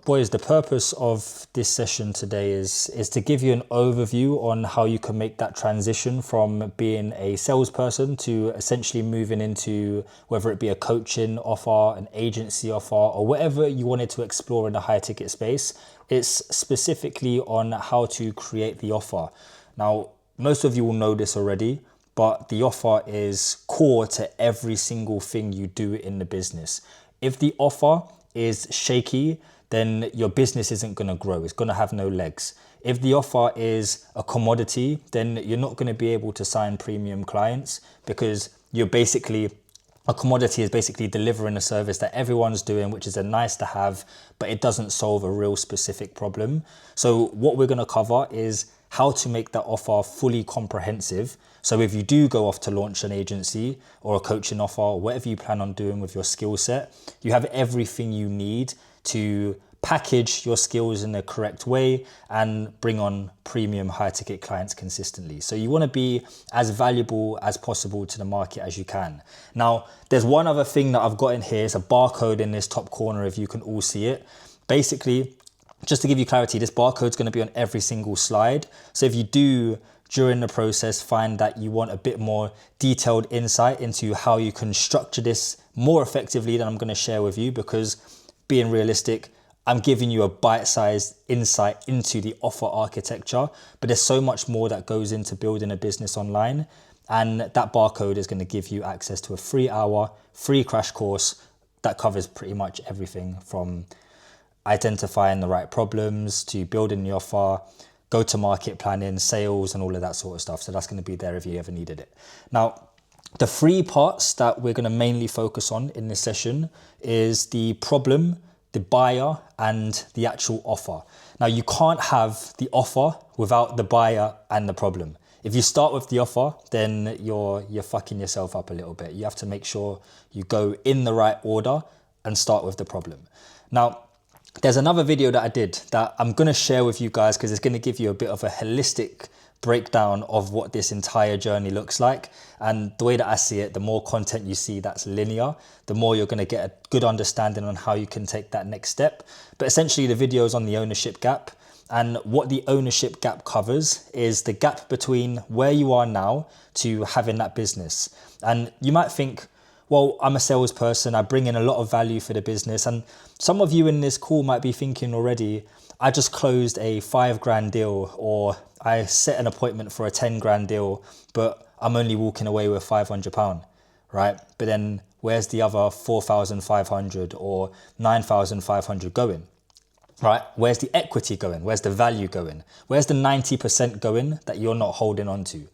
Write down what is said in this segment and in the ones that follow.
Boys, the purpose of this session today is to give you an overview on how you can make that transition from being a salesperson to essentially moving into whether it be a coaching offer, an agency offer, or whatever you wanted to explore in the high ticket space. It's specifically on how to create the offer. Now, most of you will know this already, but the offer is core to every single thing you do in the business. If the offer is shaky, then your business isn't going to grow. It's going to have no legs. If the offer is a commodity, then you're not going to be able to sign premium clients because a commodity is basically delivering a service that everyone's doing, which is a nice to have, but it doesn't solve a real specific problem. So what we're going to cover is how to make that offer fully comprehensive. So if you do go off to launch an agency or a coaching offer or whatever you plan on doing with your skill set, you have everything you need to package your skills in the correct way and bring on premium high ticket clients consistently. So you want to be as valuable as possible to the market as you can. Now, there's one other thing that I've got in here. It's a barcode in this top corner if you can all see it. Basically, just to give you clarity, this barcode is going to be on every single slide. So if you do during the process find that you want a bit more detailed insight into how you can structure this more effectively than I'm going to share with you, because being realistic, I'm giving you a bite-sized insight into the offer architecture, but there's so much more that goes into building a business online. And that barcode is going to give you access to a 3-hour free crash course that covers pretty much everything from identifying the right problems to building the offer, go-to-market planning, sales, and all of that sort of stuff. So that's going to be there if you ever needed it. Now, the three parts that we're going to mainly focus on in this session is the problem, the buyer, and the actual offer. Now, you can't have the offer without the buyer and the problem. If you start with the offer, then you're fucking yourself up a little bit. You have to make sure you go in the right order and start with the problem. Now, there's another video that I did that I'm going to share with you guys because it's going to give you a bit of a holistic breakdown of what this entire journey looks like. And the way that I see it, the more content you see that's linear, the more you're going to get a good understanding on how you can take that next step. But essentially the video is on the ownership gap, and what the ownership gap covers is the gap between where you are now to having that business. And you might think, well, I'm a salesperson, I bring in a lot of value for the business. And some of you in this call might be thinking already, I just closed a $5,000 deal, or I set an appointment for a $10,000 deal, but I'm only walking away with £500, right? But then where's the other 4,500 or 9,500 going, right? Where's the equity going? Where's the value going? Where's the 90% going that you're not holding on to?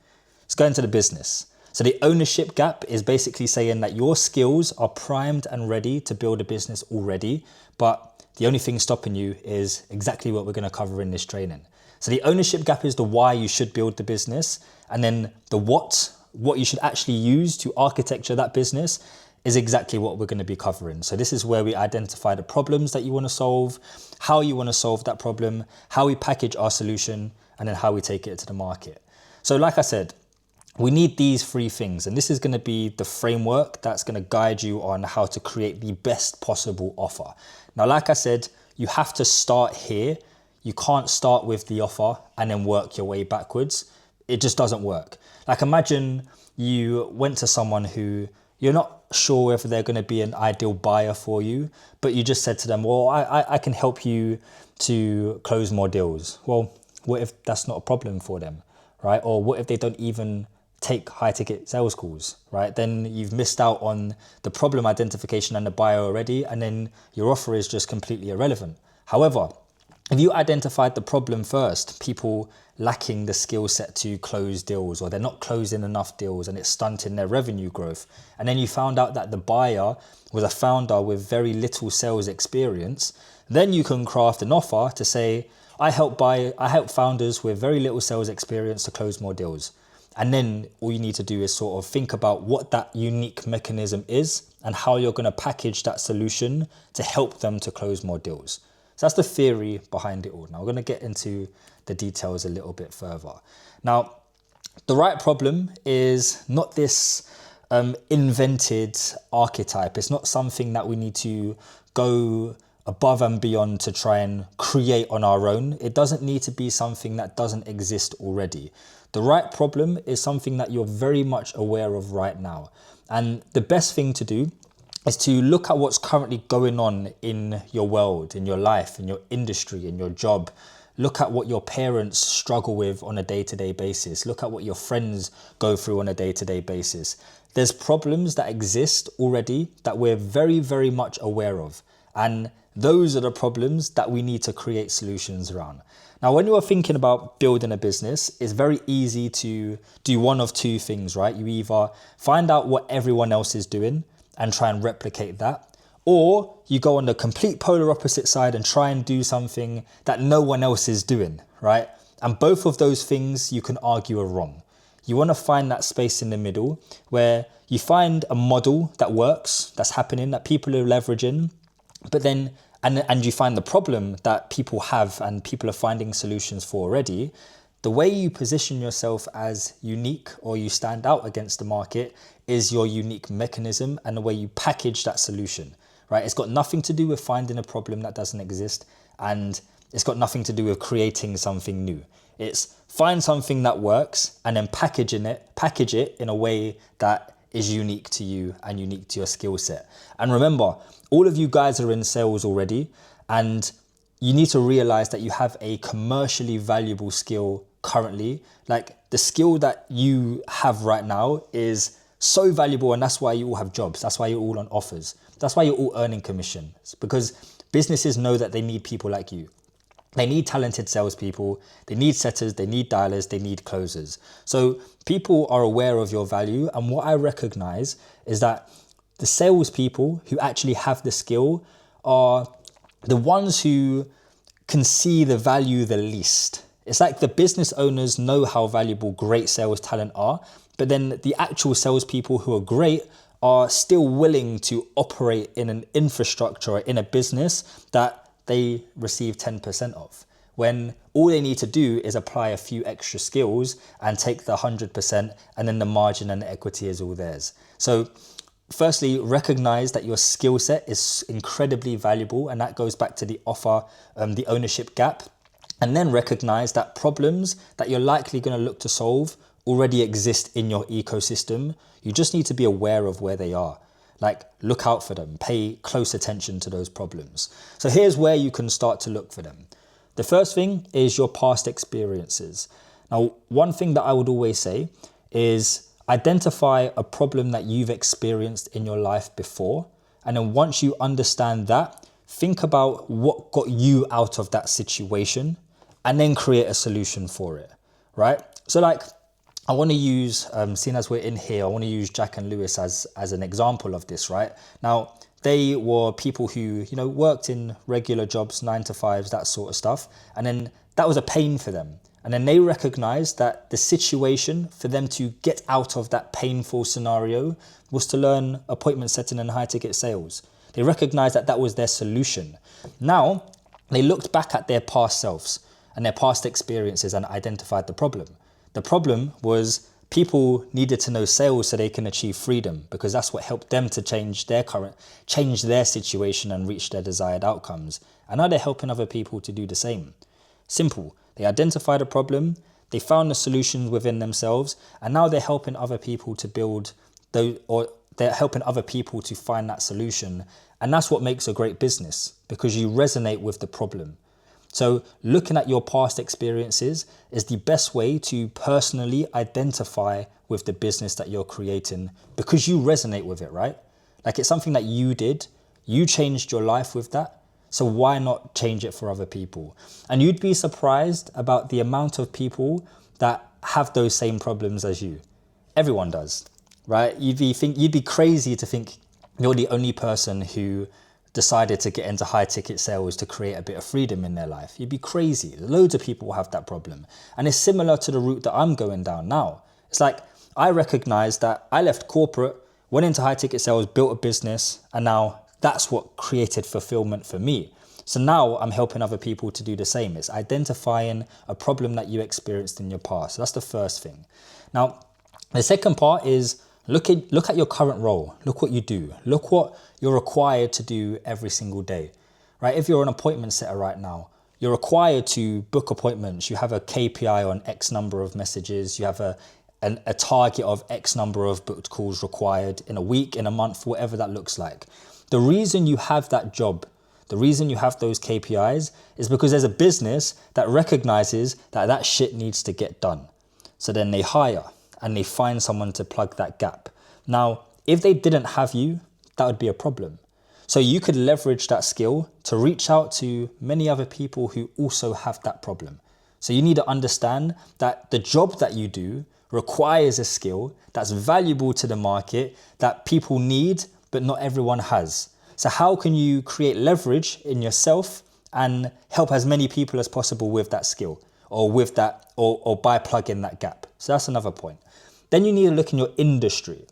It's going to the business. So the ownership gap is basically saying that your skills are primed and ready to build a business already, but the only thing stopping you is exactly what we're going to cover in this training. So the ownership gap is the why you should build the business, and then the what you should actually use to architecture that business is exactly what we're going to be covering. So this is where we identify the problems that you want to solve, how you want to solve that problem, how we package our solution, and then how we take it to the market. So like I said, we need these three things, and this is going to be the framework that's going to guide you on how to create the best possible offer. Now, like I said, you have to start here. You can't start with the offer and then work your way backwards. It just doesn't work. Like, imagine you went to someone who you're not sure whether they're going to be an ideal buyer for you, but you just said to them, well, I can help you to close more deals. Well, what if that's not a problem for them, right? Or what if they don't even take high ticket sales calls, right? Then you've missed out on the problem identification and the buyer already, and then your offer is just completely irrelevant. However, if you identified the problem first, people lacking the skill set to close deals, or they're not closing enough deals and it's stunting their revenue growth, and then you found out that the buyer was a founder with very little sales experience, then you can craft an offer to say, I help founders with very little sales experience to close more deals. And then all you need to do is sort of think about what that unique mechanism is and how you're going to package that solution to help them to close more deals. So that's the theory behind it all. Now we're going to get into the details a little bit further. Now, the right problem is not this invented archetype. It's not something that we need to go above and beyond to try and create on our own. It doesn't need to be something that doesn't exist already. The right problem is something that you're very much aware of right now. And the best thing to do is to look at what's currently going on in your world, in your life, in your industry, in your job. Look at what your parents struggle with on a day-to-day basis. Look at what your friends go through on a day-to-day basis. There's problems that exist already that we're very, very much aware of. And those are the problems that we need to create solutions around. Now, when you're thinking about building a business, it's very easy to do one of two things, right? You either find out what everyone else is doing and try and replicate that, or you go on the complete polar opposite side and try and do something that no one else is doing, right? And both of those things you can argue are wrong. You want to find that space in the middle where you find a model that works, that's happening, that people are leveraging, but then and you find the problem that people have and people are finding solutions for already. The way you position yourself as unique or you stand out against the market is your unique mechanism and the way you package that solution, right? It's got nothing to do with finding a problem that doesn't exist, and it's got nothing to do with creating something new. It's find something that works and then package it in a way that is unique to you and unique to your skill set. And remember, all of you guys are in sales already, and you need to realize that you have a commercially valuable skill currently. Like, the skill that you have right now is so valuable, and that's why you all have jobs. That's why you're all on offers. That's why you're all earning commission. It's because businesses know that they need people like you. They need talented salespeople, they need setters, they need dialers, they need closers. So people are aware of your value. And what I recognize is that the salespeople who actually have the skill are the ones who can see the value the least. It's like the business owners know how valuable great sales talent are, but then the actual salespeople who are great are still willing to operate in an infrastructure or in a business that they receive 10% of, when all they need to do is apply a few extra skills and take the 100%, and then the margin and the equity is all theirs. So firstly, recognize that your skill set is incredibly valuable, and that goes back to the offer, the ownership gap. And then recognize that problems that you're likely going to look to solve already exist in your ecosystem. You just need to be aware of where they are. Like, look out for them, pay close attention to those problems. So here's where you can start to look for them. The first thing is your past experiences. Now, one thing that I would always say is identify a problem that you've experienced in your life before. And then once you understand that, think about what got you out of that situation and then create a solution for it, right? So like, I want to use, seeing as we're in here, I want to use Jack and Lewis as an example of this, right? Now, they were people who, worked in regular jobs, 9 to 5s, that sort of stuff. And then that was a pain for them. And then they recognized that the situation for them to get out of that painful scenario was to learn appointment setting and high ticket sales. They recognized that that was their solution. Now, they looked back at their past selves and their past experiences and identified the problem. The problem was people needed to know sales so they can achieve freedom, because that's what helped them to change their situation and reach their desired outcomes. And now they're helping other people to do the same. Simple. They identified a problem, they found the solutions within themselves, and now they're helping other people to build those, or they're helping other people to find that solution. And that's what makes a great business, because you resonate with the problem. So looking at your past experiences is the best way to personally identify with the business that you're creating, because you resonate with it, right? Like, it's something that you did, you changed your life with that. So why not change it for other people? And you'd be surprised about the amount of people that have those same problems as you. Everyone does, right? You'd be crazy to think you're the only person who decided to get into high ticket sales to create a bit of freedom in their life. You'd be crazy. Loads of people have that problem. And it's similar to the route that I'm going down now. It's like, I recognize that I left corporate, went into high ticket sales, built a business, and now that's what created fulfillment for me. So now I'm helping other people to do the same. It's identifying a problem that you experienced in your past. So that's the first thing. Now, the second part is look at your current role. Look what you do. Look what you're required to do every single day, right? If you're an appointment setter right now, you're required to book appointments. You have a KPI on X number of messages. You have a target of X number of booked calls required in a week, in a month, whatever that looks like. The reason you have that job, the reason you have those KPIs is because there's a business that recognizes that that shit needs to get done. So then they hire and they find someone to plug that gap. Now, if they didn't have you, that would be a problem. So you could leverage that skill to reach out to many other people who also have that problem. So you need to understand that the job that you do requires a skill that's valuable to the market, that people need, but not everyone has. So how can you create leverage in yourself and help as many people as possible with that skill or with that, or by plugging that gap? So that's another point. Then you need to look in your industry.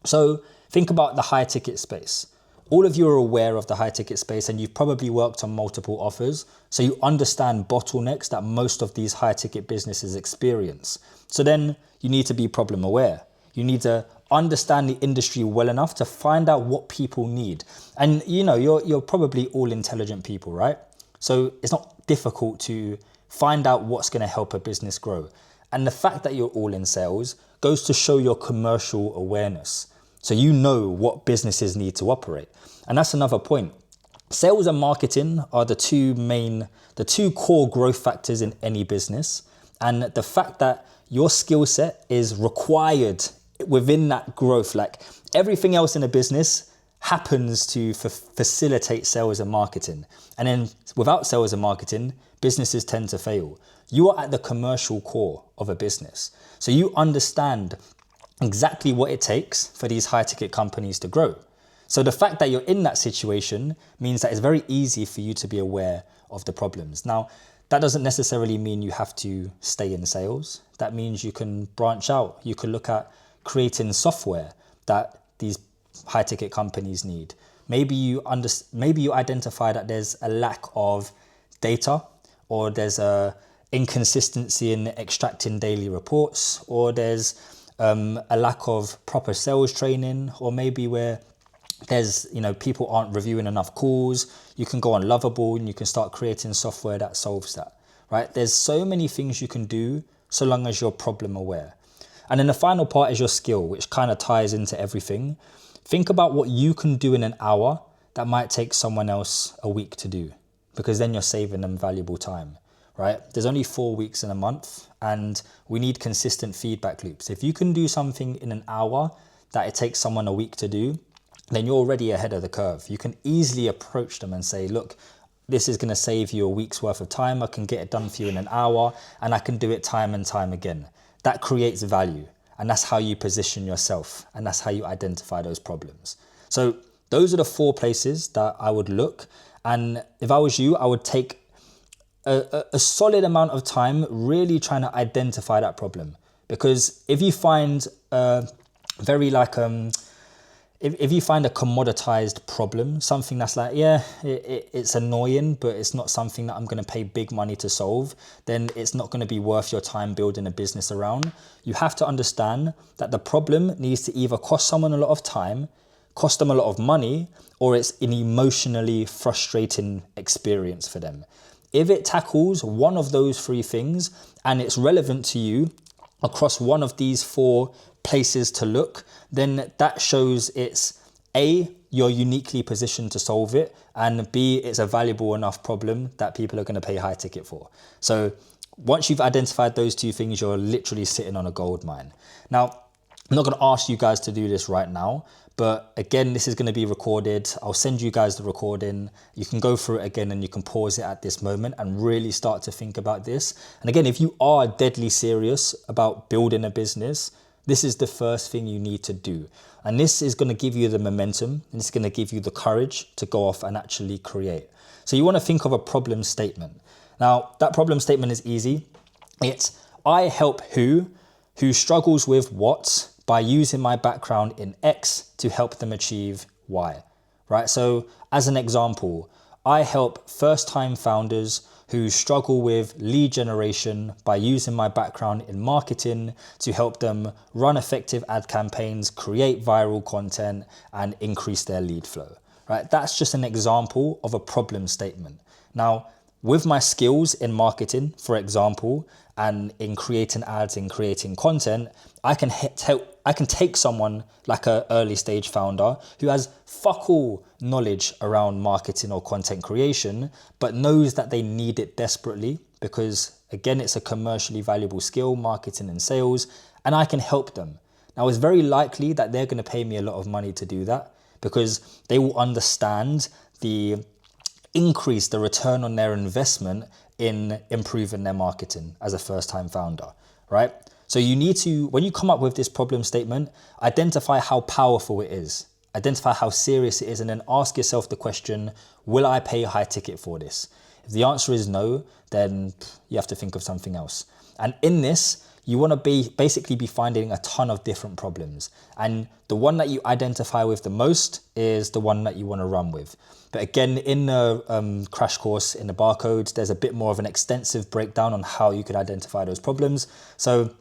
So think about the high ticket space. All of you are aware of the high ticket space and you've probably worked on multiple offers. So you understand bottlenecks that most of these high ticket businesses experience. So then you need to be problem aware. You need to understand the industry well enough to find out what people need. And you're probably all intelligent people, right? So it's not difficult to find out what's going to help a business grow. And the fact that you're all in sales goes to show your commercial awareness. So you know what businesses need to operate. And that's another point. Sales and marketing are the two core growth factors in any business. And the fact that your skill set is required within that growth, like everything else in a business happens to facilitate sales and marketing. And then without sales and marketing, businesses tend to fail. You are at the commercial core of a business. So you understand exactly what it takes for these high ticket companies to grow. So the fact that you're in that situation means that it's very easy for you to be aware of the problems. Now, that doesn't necessarily mean you have to stay in sales. That means you can branch out. You can look at creating software that these high ticket companies need. Maybe you identify that there's a lack of data, or there's a inconsistency in extracting daily reports, or there's a lack of proper sales training, or maybe where there's, people aren't reviewing enough calls. You can go on Lovable and you can start creating software that solves that, right? There's so many things you can do so long as you're problem aware. And then the final part is your skill, which kind of ties into everything. Think about what you can do in an hour that might take someone else a week to do, because then you're saving them valuable time, right? There's only 4 weeks in a month and we need consistent feedback loops. If you can do something in an hour that it takes someone a week to do, then you're already ahead of the curve. You can easily approach them and say, look, this is going to save you a week's worth of time. I can get it done for you in an hour and I can do it time and time again. That creates value, and that's how you position yourself, and that's how you identify those problems. So those are the 4 places that I would look. And if I was you, I would take a solid amount of time really trying to identify that problem. Because if you find if you find a commoditized problem, something that's like, it's annoying, but it's not something that I'm going to pay big money to solve, then it's not going to be worth your time building a business around. You have to understand that the problem needs to either cost someone a lot of time, cost them a lot of money, or it's an emotionally frustrating experience for them. If it tackles one of those 3 things and it's relevant to you across one of these 4 places to look, then that shows it's A, you're uniquely positioned to solve it, and B, it's a valuable enough problem that people are going to pay high ticket for. So once you've identified those 2 things, you're literally sitting on a gold mine. Now, I'm not going to ask you guys to do this right now, but again, this is going to be recorded. I'll send you guys the recording. You can go through it again and you can pause it at this moment and really start to think about this. And again, if you are deadly serious about building a business, this is the first thing you need to do. And this is going to give you the momentum, and it's going to give you the courage to go off and actually create. So you want to think of a problem statement. Now, that problem statement is easy. It's, I help who struggles with what by using my background in X to help them achieve Y, right? So as an example, I help first-time founders who struggle with lead generation by using my background in marketing to help them run effective ad campaigns, create viral content, and increase their lead flow, right? That's just an example of a problem statement. Now, with my skills in marketing, for example, and in creating ads and creating content, I can take someone like an early stage founder who has fuck all knowledge around marketing or content creation, but knows that they need it desperately because, again, it's a commercially valuable skill, marketing and sales, and I can help them. Now, it's very likely that they're going to pay me a lot of money to do that because they will understand the return on their investment in improving their marketing as a first-time founder, right? So you need to, when you come up with this problem statement, identify how powerful it is, identify how serious it is, and then ask yourself the question, will I pay a high ticket for this? If the answer is no, then you have to think of something else. And in this, you want to basically be finding a ton of different problems. And the one that you identify with the most is the one that you want to run with. But again, in the crash course, in the barcodes, there's a bit more of an extensive breakdown on how you could identify those problems. So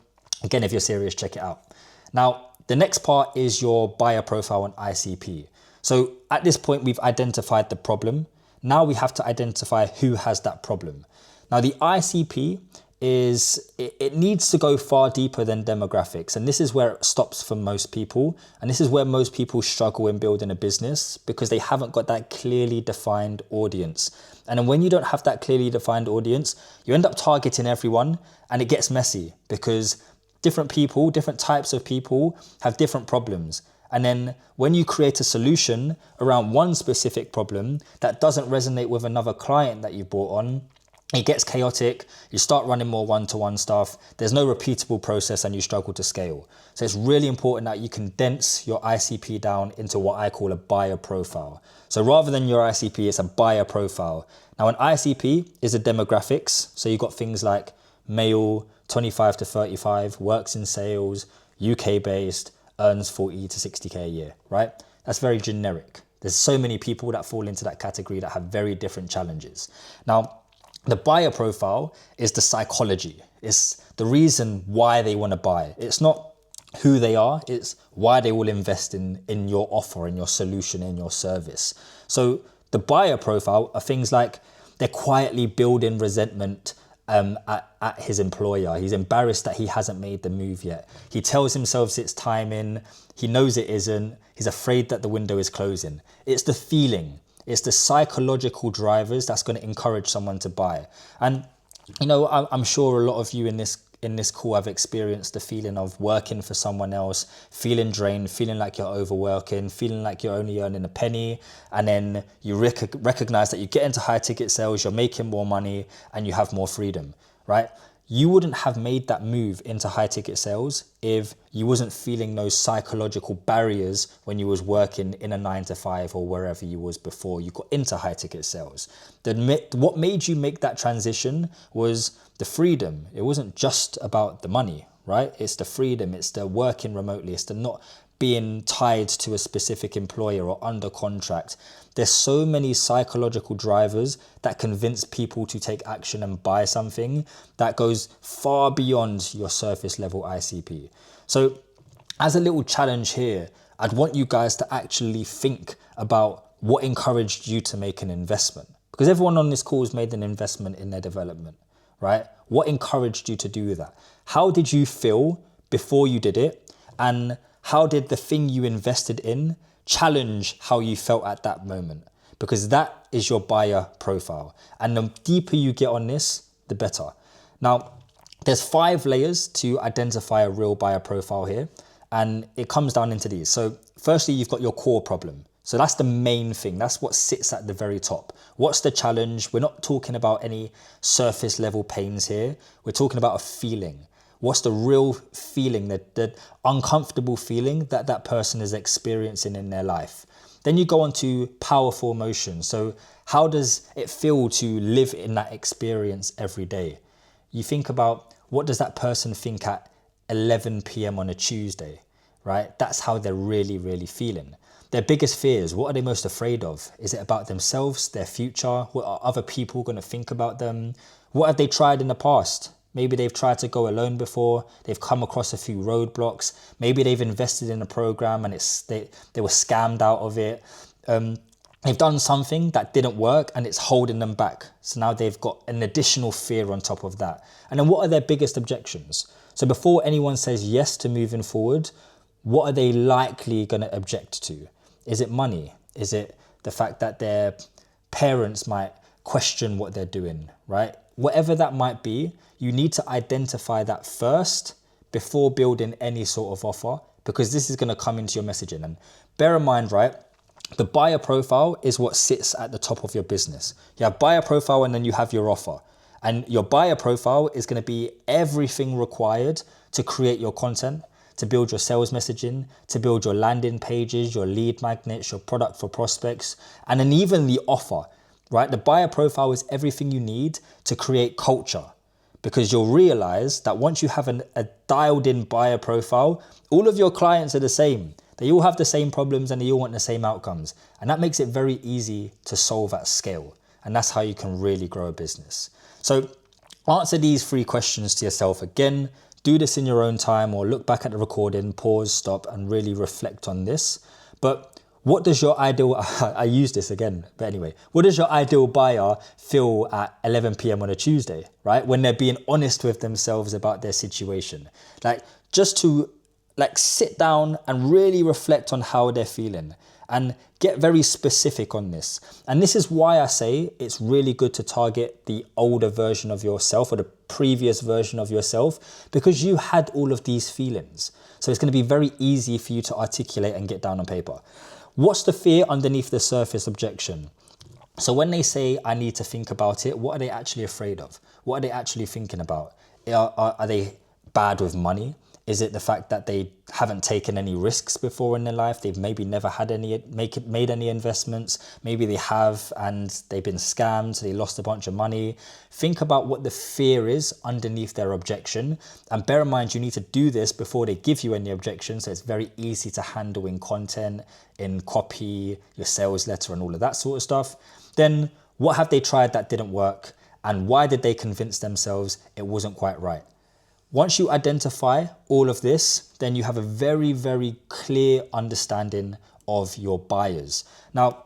again, if you're serious, check it out. Now, the next part is your buyer profile and ICP. So at this point, we've identified the problem. Now we have to identify who has that problem. Now the ICP it needs to go far deeper than demographics. And this is where it stops for most people. And this is where most people struggle in building a business because they haven't got that clearly defined audience. And then when you don't have that clearly defined audience, you end up targeting everyone and it gets messy because different people, different types of people have different problems. And then when you create a solution around one specific problem that doesn't resonate with another client that you brought on, it gets chaotic, you start running more one-to-one stuff, there's no repeatable process and you struggle to scale. So it's really important that you condense your ICP down into what I call a buyer profile. So rather than your ICP, it's a buyer profile. Now an ICP is a demographics. So you've got things like male, 25 to 35, works in sales, UK based, earns 40 to 60K a year, right? That's very generic. There's so many people that fall into that category that have very different challenges. Now, the buyer profile is the psychology. It's the reason why they want to buy. It's not who they are, it's why they will invest in your offer, in your solution, in your service. So the buyer profile are things like they're quietly building resentment at his employer. He's embarrassed that he hasn't made the move yet. He tells himself it's timing. He knows it isn't. He's afraid that the window is closing. It's the feeling. It's the psychological drivers that's going to encourage someone to buy. And, you know, I'm sure a lot of you in this call have experienced the feeling of working for someone else, feeling drained, feeling like you're overworking, feeling like you're only earning a penny. And then you recognize that you get into high ticket sales, you're making more money and you have more freedom, right? You wouldn't have made that move into high ticket sales if you wasn't feeling those psychological barriers when you was working in a 9 to 5 or wherever you was before you got into high ticket sales. What made you make that transition was the freedom. It wasn't just about the money, right? It's the freedom, it's the working remotely, it's the not being tied to a specific employer or under contract. There's so many psychological drivers that convince people to take action and buy something that goes far beyond your surface level ICP. So as a little challenge here, I'd want you guys to actually think about what encouraged you to make an investment. Because everyone on this call has made an investment in their development, right? What encouraged you to do that? How did you feel before you did it? And how did the thing you invested in challenge how you felt at that moment? Because that is your buyer profile. And the deeper you get on this, the better. Now, there's 5 layers to identify a real buyer profile here. And it comes down into these. So firstly, you've got your core problem. So that's the main thing. That's what sits at the very top. What's the challenge? We're not talking about any surface level pains here. We're talking about a feeling. What's the real feeling, the uncomfortable feeling that that person is experiencing in their life? Then you go on to powerful emotions. So how does it feel to live in that experience every day? You think about, what does that person think at 11 p.m. on a Tuesday, right? That's how they're really, really feeling. Their biggest fears, what are they most afraid of? Is it about themselves, their future? What are other people going to think about them? What have they tried in the past? Maybe they've tried to go alone before, they've come across a few roadblocks, maybe they've invested in a program and they were scammed out of it. they've done something that didn't work and it's holding them back. So now they've got an additional fear on top of that. And then what are their biggest objections? So before anyone says yes to moving forward, what are they likely going to object to? Is it money? Is it the fact that their parents might question what they're doing, right? Whatever that might be, you need to identify that first before building any sort of offer, because this is going to come into your messaging. And bear in mind, right, the buyer profile is what sits at the top of your business. You have buyer profile and then you have your offer. And your buyer profile is going to be everything required to create your content, to build your sales messaging, to build your landing pages, your lead magnets, your product for prospects, and then even the offer, right? The buyer profile is everything you need to create culture, because you'll realize that once you have a dialed in buyer profile, all of your clients are the same. They all have the same problems and they all want the same outcomes. And that makes it very easy to solve at scale. And that's how you can really grow a business. So answer these 3 questions to yourself again. Do this in your own time, or look back at the recording, pause, stop, and really reflect on this. But what does your ideal, I use this again, but anyway, what does your ideal buyer feel at 11 p.m. on a Tuesday, right? When they're being honest with themselves about their situation. Like, just to sit down and really reflect on how they're feeling and get very specific on this. And this is why I say it's really good to target the older version of yourself, or the previous version of yourself, because you had all of these feelings. So it's going to be very easy for you to articulate and get down on paper. What's the fear underneath the surface objection? So when they say, I need to think about it, what are they actually afraid of? What are they actually thinking about? Are they bad with money? Is it the fact that they haven't taken any risks before in their life? They've maybe never had made any investments. Maybe they have and they've been scammed, so they lost a bunch of money. Think about what the fear is underneath their objection. And bear in mind, you need to do this before they give you any objections. So it's very easy to handle in content, in copy, your sales letter and all of that sort of stuff. Then what have they tried that didn't work? And why did they convince themselves it wasn't quite right? Once you identify all of this, then you have a very, very clear understanding of your buyers. Now,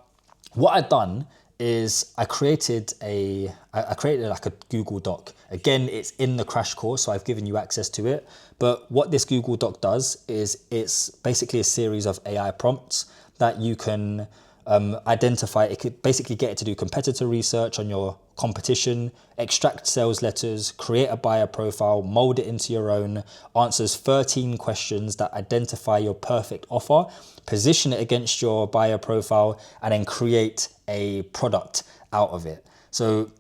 what I've done is I created like a Google Doc. Again, it's in the crash course, so I've given you access to it. But what this Google Doc does is it's basically a series of AI prompts that you can identify. It could basically get it to do competitor research on your competition, extract sales letters, create a buyer profile, mold it into your own, answers 13 questions that identify your perfect offer, position it against your buyer profile, and then create a product out of it. So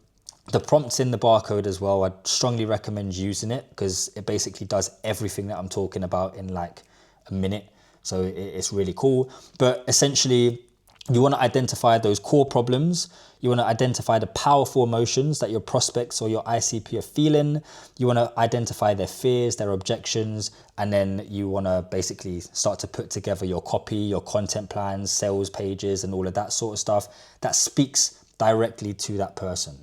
the prompt's in the barcode as well. I'd strongly recommend using it because it basically does everything that I'm talking about in like a minute. So it's really cool. But essentially, you want to identify those core problems. You want to identify the powerful emotions that your prospects or your ICP are feeling. You want to identify their fears, their objections, and then you want to basically start to put together your copy, your content plans, sales pages, and all of that sort of stuff that speaks directly to that person.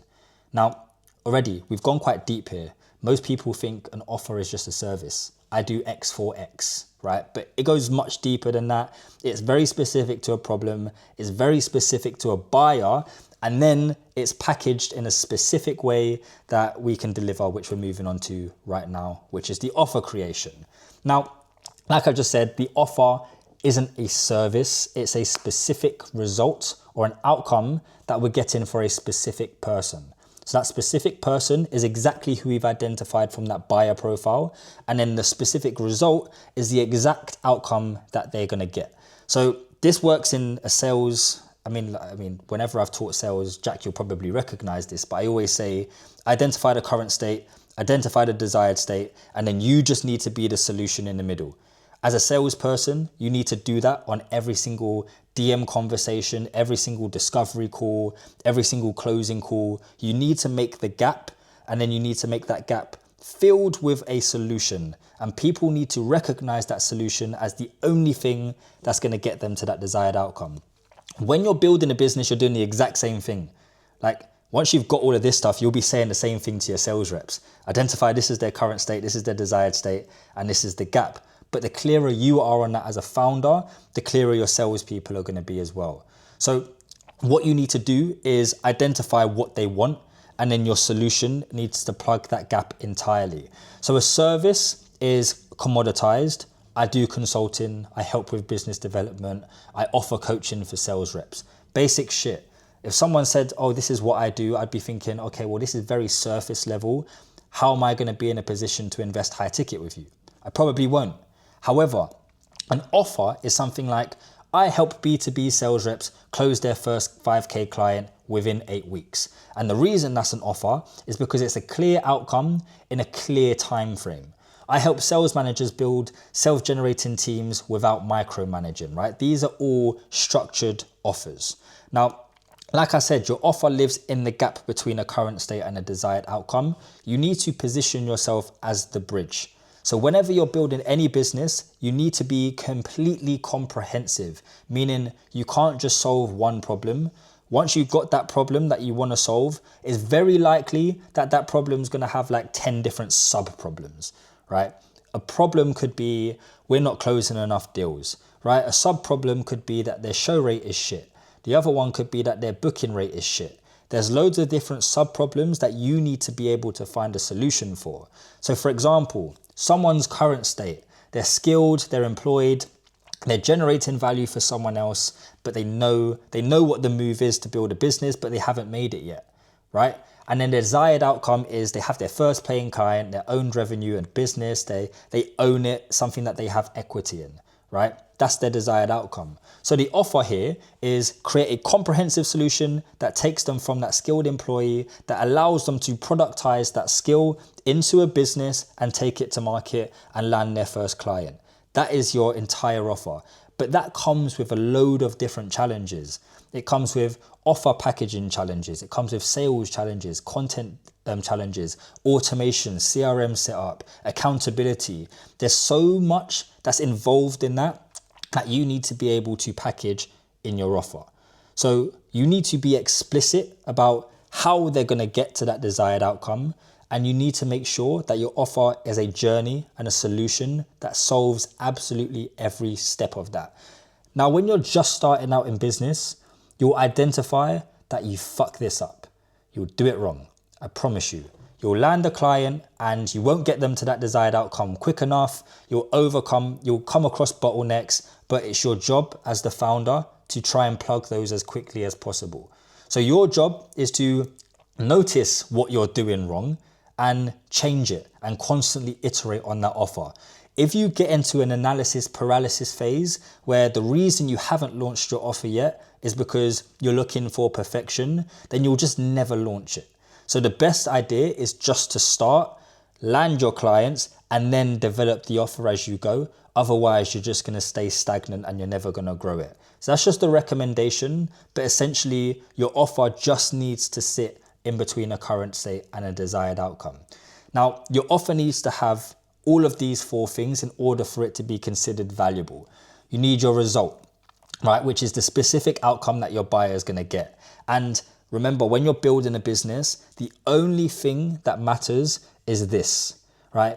Now, already, we've gone quite deep here. Most people think an offer is just a service. I do X for X, right? But it goes much deeper than that. It's very specific to a problem. It's very specific to a buyer. And then it's packaged in a specific way that we can deliver, which we're moving on to right now, which is the offer creation. Now, like I just said, the offer isn't a service. It's a specific result or an outcome that we're getting for a specific person. So that specific person is exactly who we've identified from that buyer profile. And then the specific result is the exact outcome that they're going to get. So this works in a sales. I mean, whenever I've taught sales, Jack, you'll probably recognize this, but I always say, identify the current state, identify the desired state, and then you just need to be the solution in the middle. As a salesperson, you need to do that on every single DM conversation, every single discovery call, every single closing call. You need to make the gap, and then you need to make that gap filled with a solution. And people need to recognize that solution as the only thing that's going to get them to that desired outcome. When you're building a business, you're doing the exact same thing. Like, once you've got all of this stuff, you'll be saying the same thing to your sales reps. Identify this is their current state, this is their desired state, and this is the gap. But the clearer you are on that as a founder, the clearer your salespeople are going to be as well. So what you need to do is identify what they want, and then your solution needs to plug that gap entirely. So a service is commoditized. I do consulting, I help with business development, I offer coaching for sales reps. Basic shit. If someone said, oh, this is what I do, I'd be thinking, okay, well, this is very surface level. How am I going to be in a position to invest high ticket with you? I probably won't. However, an offer is something like, I help B2B sales reps close their first 5K client within 8 weeks. And the reason that's an offer is because it's a clear outcome in a clear time frame. I help sales managers build self-generating teams without micromanaging, right? These are all structured offers. Now, like I said, your offer lives in the gap between a current state and a desired outcome. You need to position yourself as the bridge. So whenever you're building any business, you need to be completely comprehensive, meaning you can't just solve one problem. Once you've got that problem that you want to solve, it's very likely that that problem is going to have like 10 different sub-problems, right? A problem could be we're not closing enough deals, right? A sub-problem could be that their show rate is shit. The other one could be that their booking rate is shit. There's loads of different sub-problems that you need to be able to find a solution for. So for example, someone's current state, they're skilled, they're employed, they're generating value for someone else, but they know what the move is to build a business, but they haven't made it yet, right? And then the desired outcome is they have their first paying client, their own revenue and business, they own it, something that they have equity in, right? That's their desired outcome. So the offer here is create a comprehensive solution that takes them from that skilled employee, that allows them to productize that skill into a business and take it to market and land their first client. That is your entire offer. But that comes with a load of different challenges. It comes with offer packaging challenges. It comes with sales challenges, content challenges, automation, CRM setup, accountability. There's so much that's involved in that you need to be able to package in your offer. So you need to be explicit about how they're going to get to that desired outcome. And you need to make sure that your offer is a journey and a solution that solves absolutely every step of that. Now, when you're just starting out in business, you'll identify that you fuck this up. You'll do it wrong. I promise you. You'll land a client and you won't get them to that desired outcome quick enough. You'll come across bottlenecks, but it's your job as the founder to try and plug those as quickly as possible. So your job is to notice what you're doing wrong and change it and constantly iterate on that offer. If you get into an analysis paralysis phase where the reason you haven't launched your offer yet is because you're looking for perfection, then you'll just never launch it. So the best idea is just to start, land your clients, and then develop the offer as you go. Otherwise, you're just going to stay stagnant and you're never going to grow it. So that's just a recommendation, but essentially your offer just needs to sit in between a current state and a desired outcome. Now, your offer needs to have all of these 4 things in order for it to be considered valuable. You need your result, right? Which is the specific outcome that your buyer is going to get. And remember, when you're building a business, the only thing that matters is this, right?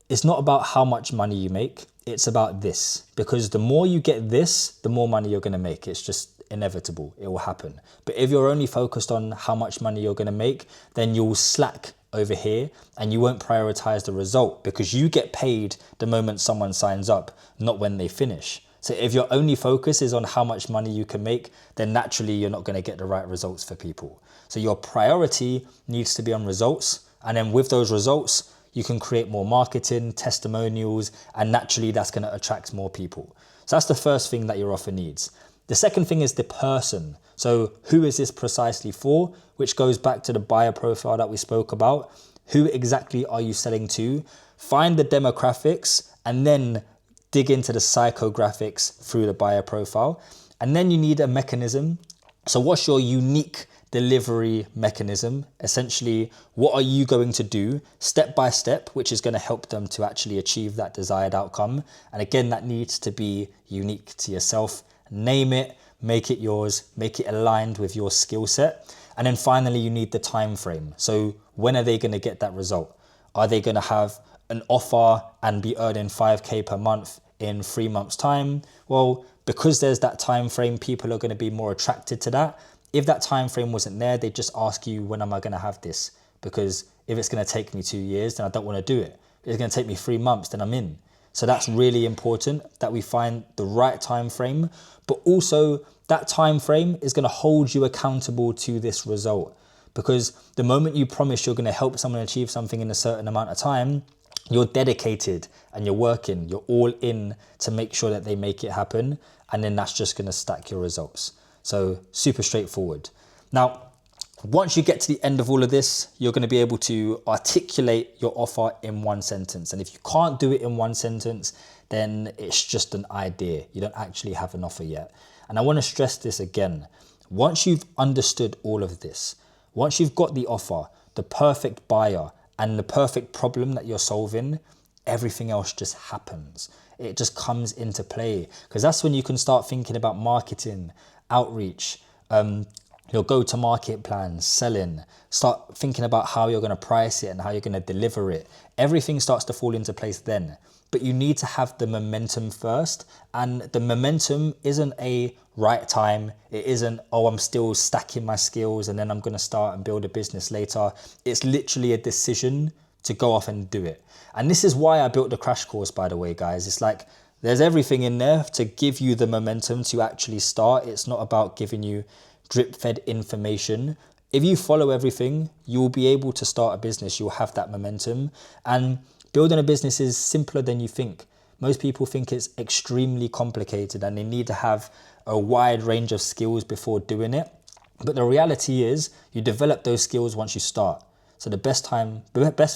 It's not about how much money you make. It's about this, because the more you get this, the more money you're going to make. It's just inevitable. It will happen. But if you're only focused on how much money you're going to make, then you'll slack over here and you won't prioritize the result, because you get paid the moment someone signs up, not when they finish. So if your only focus is on how much money you can make, then naturally you're not going to get the right results for people. So your priority needs to be on results. And then with those results, you can create more marketing, testimonials, and naturally that's going to attract more people. So that's the first thing that your offer needs. The second thing is the person. So who is this precisely for? Which goes back to the buyer profile that we spoke about. Who exactly are you selling to? Find the demographics and then dig into the psychographics through the buyer profile. And then you need a mechanism. So what's your unique delivery mechanism? Essentially, what are you going to do step by step, which is going to help them to actually achieve that desired outcome? And again, that needs to be unique to yourself. Name it, make it yours, make it aligned with your skill set. And then finally, you need the time frame. So when are they going to get that result? Are they going to have an offer and be earning 5K per month in 3 months' time? Well, because there's that time frame, people are going to be more attracted to that. If that time frame wasn't there, they'd just ask you, when am I going to have this? Because if it's going to take me 2 years, then I don't want to do it. If it's going to take me 3 months, then I'm in. So that's really important, that we find the right time frame, but also that time frame is going to hold you accountable to this result. Because the moment you promise you're going to help someone achieve something in a certain amount of time, you're dedicated and you're working, you're all in to make sure that they make it happen. And then that's just going to stack your results. So super straightforward. Now, once you get to the end of all of this, you're going to be able to articulate your offer in one sentence. And if you can't do it in one sentence, then it's just an idea. You don't actually have an offer yet. And I want to stress this again. Once you've understood all of this, once you've got the offer, the perfect buyer, and the perfect problem that you're solving, everything else just happens. It just comes into play, because that's when you can start thinking about marketing, outreach, your go-to-market plans, selling, start thinking about how you're going to price it and how you're going to deliver it. Everything starts to fall into place then. But you need to have the momentum first. And the momentum isn't a right time. It isn't, oh, I'm still stacking my skills and then I'm going to start and build a business later. It's literally a decision to go off and do it. And this is why I built the crash course, by the way, guys. It's like there's everything in there to give you the momentum to actually start. It's not about giving you drip-fed information. If you follow everything, you'll be able to start a business. You'll have that momentum. And building a business is simpler than you think. Most people think it's extremely complicated and they need to have a wide range of skills before doing it. But the reality is you develop those skills once you start. So the best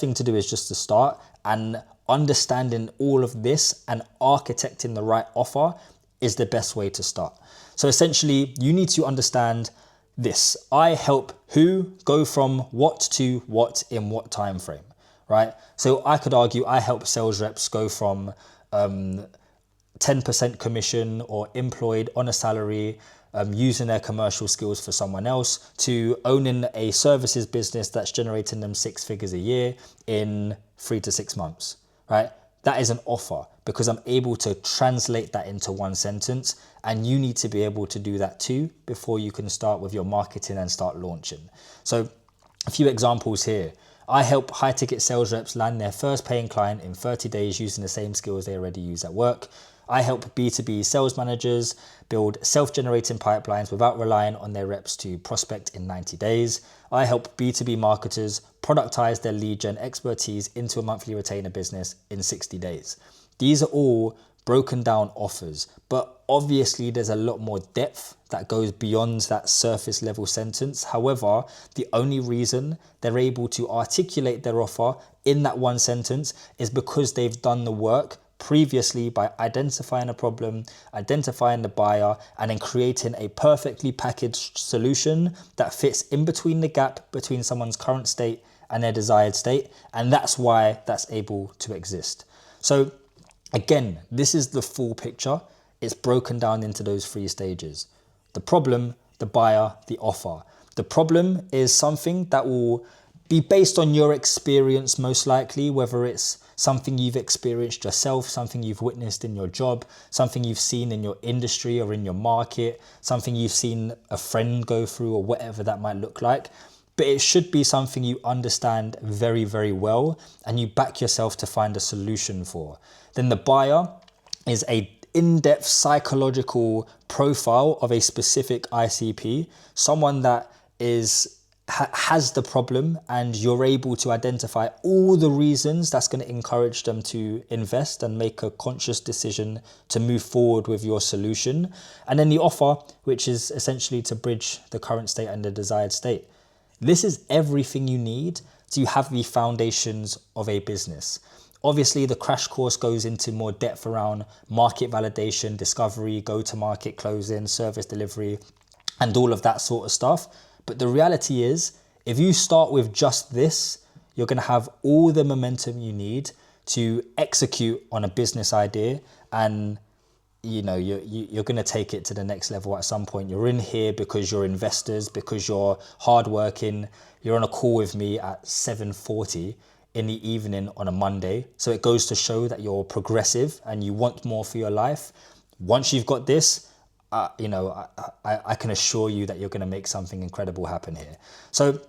thing to do is just to start, and understanding all of this and architecting the right offer is the best way to start. So essentially, you need to understand this. I help who go from what to what in what time frame, right? So I could argue I help sales reps go from 10% commission or employed on a salary, using their commercial skills for someone else, to owning a services business that's generating them 6 figures a year in 3 to 6 months, right? That is an offer, because I'm able to translate that into one sentence, and you need to be able to do that too before you can start with your marketing and start launching. So a few examples here. I help high ticket sales reps land their first paying client in 30 days using the same skills they already use at work. I help B2B sales managers build self-generating pipelines without relying on their reps to prospect in 90 days. I help B2B marketers productize their lead gen expertise into a monthly retainer business in 60 days. These are all broken down offers, but obviously there's a lot more depth that goes beyond that surface level sentence. However, the only reason they're able to articulate their offer in that one sentence is because they've done the work previously by identifying a problem, identifying the buyer, and then creating a perfectly packaged solution that fits in between the gap between someone's current state and their desired state. And that's why that's able to exist. So again, this is the full picture. It's broken down into those 3 stages: the problem, the buyer, the offer. The problem is something that will be based on your experience, most likely, whether it's something you've experienced yourself, something you've witnessed in your job, something you've seen in your industry or in your market, something you've seen a friend go through, or whatever that might look like. But it should be something you understand very, very well and you back yourself to find a solution for. Then the buyer is a in-depth psychological profile of a specific ICP, someone that has the problem, and you're able to identify all the reasons that's going to encourage them to invest and make a conscious decision to move forward with your solution. And then the offer, which is essentially to bridge the current state and the desired state. This is everything you need to have the foundations of a business. Obviously, the crash course goes into more depth around market validation, discovery, go-to-market, closing, service delivery, and all of that sort of stuff. But the reality is, if you start with just this, you're going to have all the momentum you need to execute on a business idea, and you're going to take it to the next level at some point. You're in here because you're investors, because you're hardworking. You're on a call with me at 7:40 in the evening on a Monday. So it goes to show that you're progressive and you want more for your life. Once you've got this, I can assure you that you're going to make something incredible happen here. So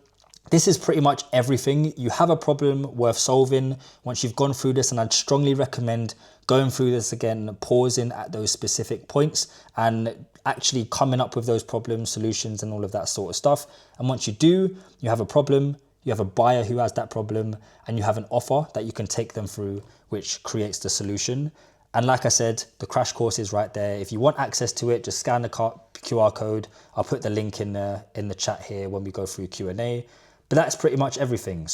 this is pretty much everything. You have a problem worth solving once you've gone through this, and I'd strongly recommend going through this again, pausing at those specific points and actually coming up with those problem solutions and all of that sort of stuff. And once you do, you have a problem, you have a buyer who has that problem, and you have an offer that you can take them through, which creates the solution. And like I said, the crash course is right there. If you want access to it, just scan the QR code. I'll put the link in the chat here when we go through Q&A. But that's pretty much everything.